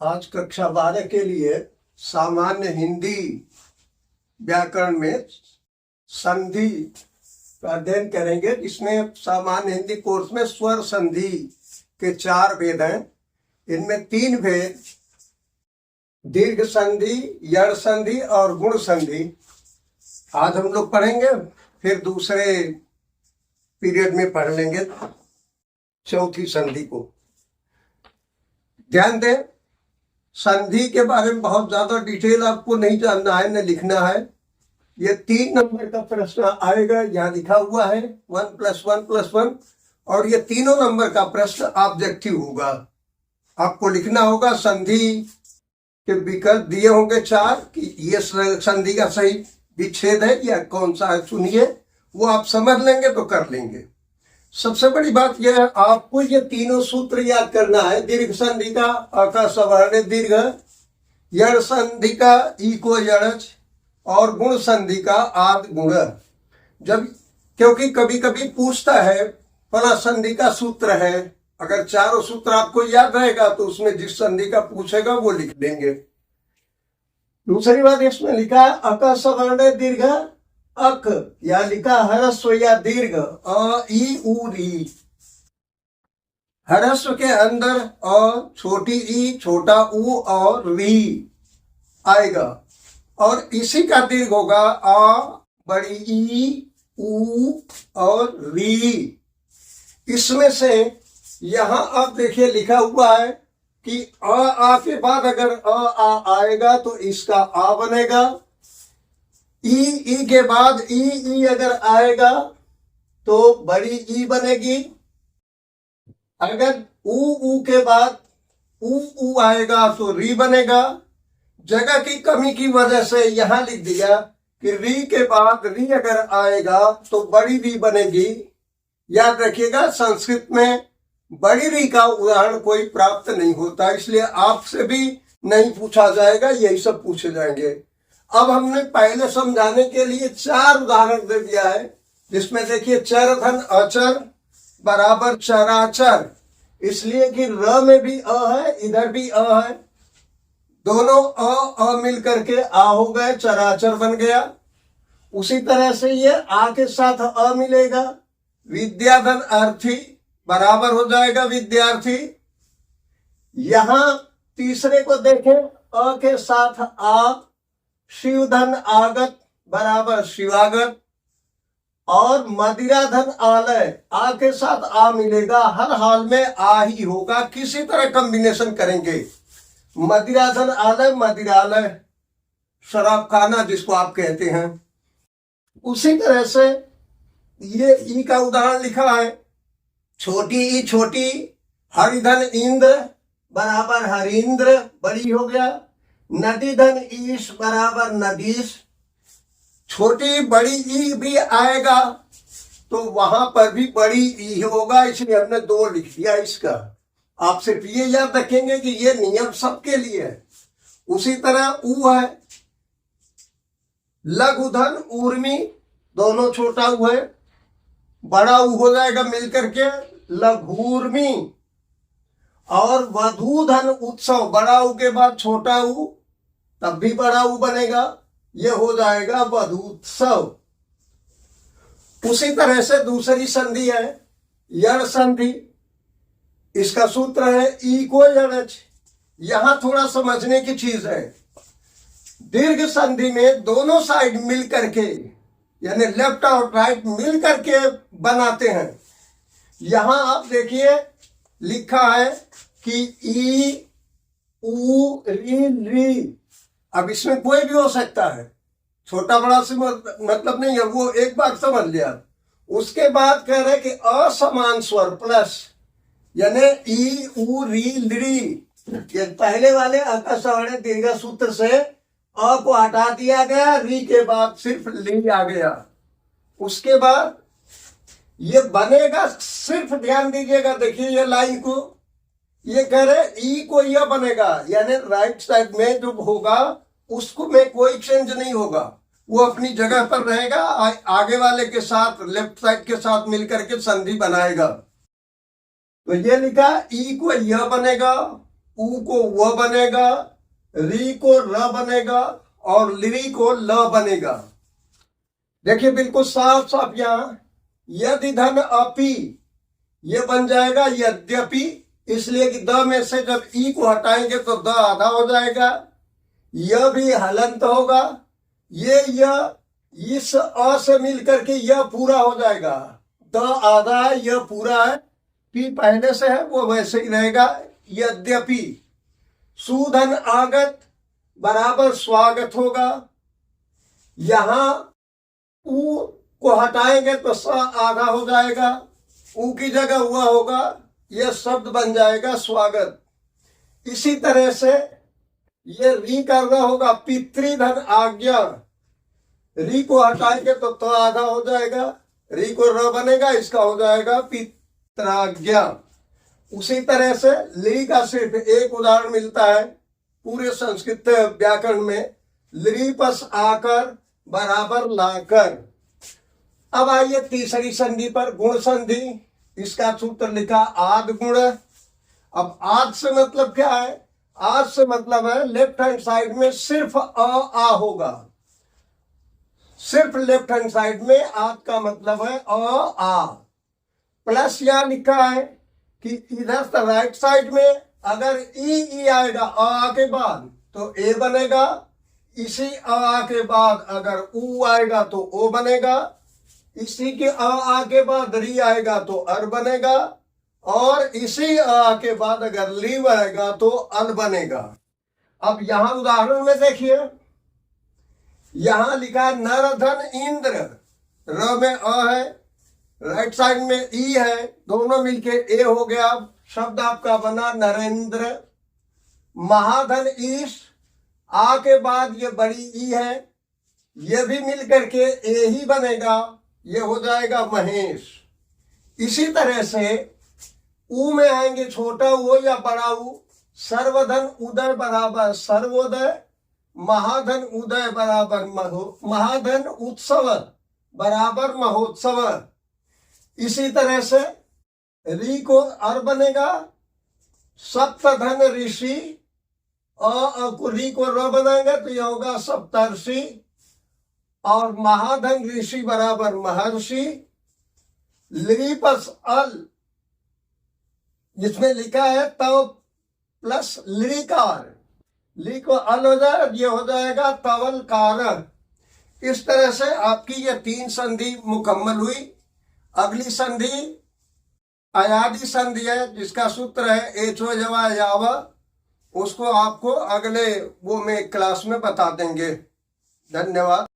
आज कक्षा 12 के लिए सामान्य हिंदी व्याकरण में संधि का अध्ययन करेंगे। इसमें सामान्य हिंदी कोर्स में स्वर संधि के 4 भेद हैं। इनमें 3 भेद दीर्घ संधि, यड़ संधि और गुण संधि आज हम लोग पढ़ेंगे। फिर दूसरे पीरियड में पढ़ लेंगे चौथी संधि को। ध्यान दें, संधि के बारे में बहुत ज्यादा डिटेल आपको नहीं जानना है, न लिखना है। ये 3 नंबर का प्रश्न आएगा, यहाँ लिखा हुआ है 1 + 1 + 1, और ये तीनों नंबर का प्रश्न ऑब्जेक्टिव होगा। आपको लिखना होगा, संधि के विकल्प दिए होंगे 4 कि ये संधि का सही विच्छेद है या कौन सा है, चुनिए। वो आप समझ लेंगे तो कर लेंगे। सबसे बड़ी बात यह है, आपको ये तीनों सूत्र याद करना है। दीर्घ संधि का अ का सवर्ण दीर्घ, यड़ संधि का ई को यड़च, और गुण संधि का आद गुण। क्योंकि कभी कभी पूछता है फला संधि का सूत्र है, अगर चारों सूत्र आपको याद रहेगा तो उसमें जिस संधि का पूछेगा वो लिख देंगे। दूसरी बात, इसमें लिखा है अ का सवर्ण दीर्घ अक, या लिखा ह्रस्व या दीर्घ अ ई उ री। ह्रस्व के अंदर अ, छोटी ई, छोटा उ और री आएगा, और इसी का दीर्घ होगा अ, बड़ी ई, उ और री। इसमें से यहां आप देखिए लिखा हुआ है कि आ के बाद अगर आ आएगा तो इसका आ बनेगा। ई के बाद ई अगर आएगा तो बड़ी ई बनेगी। अगर उ के बाद उ आएगा तो री बनेगा। जगह की कमी की वजह से यहां लिख दिया कि री के बाद री अगर आएगा तो बड़ी री बनेगी। याद रखिएगा, संस्कृत में बड़ी री का उदाहरण कोई प्राप्त नहीं होता, इसलिए आपसे भी नहीं पूछा जाएगा, यही सब पूछे जाएंगे। अब हमने पहले समझाने के लिए 4 उदाहरण दे दिया है, जिसमें देखिए चर धन अचर बराबर चराचर, इसलिए कि र में भी अ है, इधर भी अ है, दोनों अ मिल करके आ हो गए, चराचर बन गया। उसी तरह से ये आ के साथ अ मिलेगा, विद्याधन अर्थी बराबर हो जाएगा विद्यार्थी। यहां तीसरे को देखें, अ के साथ आ, शिवधन आगत बराबर शिवागत, और मदिराधन आलय, आ के साथ आ मिलेगा, हर हाल में आ ही होगा, किसी तरह कॉम्बिनेशन करेंगे। मदिराधन आलय, मदिरालय, शराब खाना जिसको आप कहते हैं। उसी तरह से ये ई का उदाहरण लिखा है, छोटी ई छोटी, हरिधन इंद्र बराबर हरिंद्र, बड़ी हो गया। नदी धन ईश बराबर नदीश, छोटी बड़ी ई भी आएगा तो वहां पर भी बड़ी ई होगा, इसलिए हमने 2 लिख दिया इसका। आप सिर्फ ये याद रखेंगे कि ये नियम सबके लिए है। उसी तरह उ है, लघु धन ऊर्मी, दोनों छोटा उ है, बड़ा उ हो जाएगा मिलकर के लघूर्मी। और वधू धन उत्सव, बड़ा उ के बाद छोटा उ, तब भी बड़ा उ बनेगा, ये हो जाएगा वधूत्सव। उसी तरह से दूसरी संधि है यड़ संधि, इसका सूत्र है ई को यड़च। यहां थोड़ा समझने की चीज है, दीर्घ संधि में दोनों साइड मिल करके, यानी लेफ्ट और राइट मिल करके बनाते हैं। यहां आप देखिए लिखा है कि ई उ री। अब इसमें कोई भी हो सकता है, छोटा बड़ा से मतलब नहीं है, वो एक बार समझ लिया। उसके बाद कह रहे कि असमान स्वर प्लस, यानी ई उ री ली। ये पहले वाले अ का सवर्ण दीर्घ सूत्र से अ को हटा दिया गया, री के बाद सिर्फ ली आ गया। उसके बाद ये बनेगा, सिर्फ ध्यान दीजिएगा, देखिए ये लाइन को, ये कह रहे ई को यह बनेगा, यानी राइट साइड में जो होगा उसको में कोई चेंज नहीं होगा, वो अपनी जगह पर रहेगा, आगे वाले के साथ लेफ्ट साइड के साथ मिलकर के संधि बनाएगा। तो ये लिखा ई को यह बनेगा, ऊ को व बनेगा, री को र बनेगा और लिरी को ल बनेगा। देखिए बिल्कुल साफ साफ यहां यदि धन अपि ये बन जाएगा यद्यपि, इसलिए कि द में से जब ई को हटाएंगे तो द आधा हो जाएगा। यह भी हलंत होगा, ये यह इस अ से मिलकर के यह पूरा हो जाएगा। द आधा है, यह पूरा है, पी पहले से है वो वैसे ही रहेगा। यद्यपि सुधन आगत बराबर स्वागत होगा। यहां ऊ को हटाएंगे तो स आधा हो जाएगा, ऊ की जगह हुआ होगा, यह शब्द बन जाएगा स्वागत। इसी तरह से ये री करना होगा पितृधन आज्ञा, री को हटाएंगे तो आधा हो जाएगा, री को र बनेगा, इसका हो जाएगा पित्राज्ञा। उसी तरह से ली का सिर्फ एक उदाहरण मिलता है पूरे संस्कृत व्याकरण में, लिपस आकर बराबर लाकर। अब आइए तीसरी संधि पर, गुण संधि। इसका सूत्र लिखा आद गुण। अब आद से मतलब क्या है? आद से मतलब है लेफ्ट हैंड साइड में सिर्फ आ होगा, सिर्फ लेफ्ट हैंड साइड में आद का मतलब है आ। प्लस यहां लिखा है कि इधर राइट साइड में अगर ई आएगा आ के बाद तो ए बनेगा, इसी आ के बाद अगर ऊ आएगा तो ओ बनेगा, इसी के आ के बाद री आएगा तो अर बनेगा, और इसी आ के बाद अगर ली आएगा तो अल बनेगा। अब यहां उदाहरण में देखिए, यहां लिखा है नर धन इंद्र, र में अ है, राइट साइड में ई है, दोनों मिलके ए हो गया, शब्द आपका बना नरेंद्र। महाधन ईश, आ के बाद ये बड़ी ई है, ये भी मिलकर के ए ही बनेगा, ये हो जाएगा महेश। इसी तरह से ऊ में आएंगे छोटा ऊ या बड़ा ऊ। सर्वधन उदय बराबर सर्वोदय, महाधन उदय बराबर महाधन उत्सव बराबर महोत्सव। इसी तरह से री को अर बनेगा, सप्तधन ऋषि, री को र बनाएंगे तो यह होगा सप्तर्षि, और महाधन ऋषि बराबर महर्षि। लिपस अल, जिसमें लिखा है तव प्लस लिकार, ली को अल हो जाए, ये हो जाएगा तवलकार। इस तरह से आपकी ये 3 संधि मुकम्मल हुई। अगली संधि अयादि संधि है, जिसका सूत्र है एचो जवा यावा। उसको आपको अगले वो में क्लास में बता देंगे। धन्यवाद।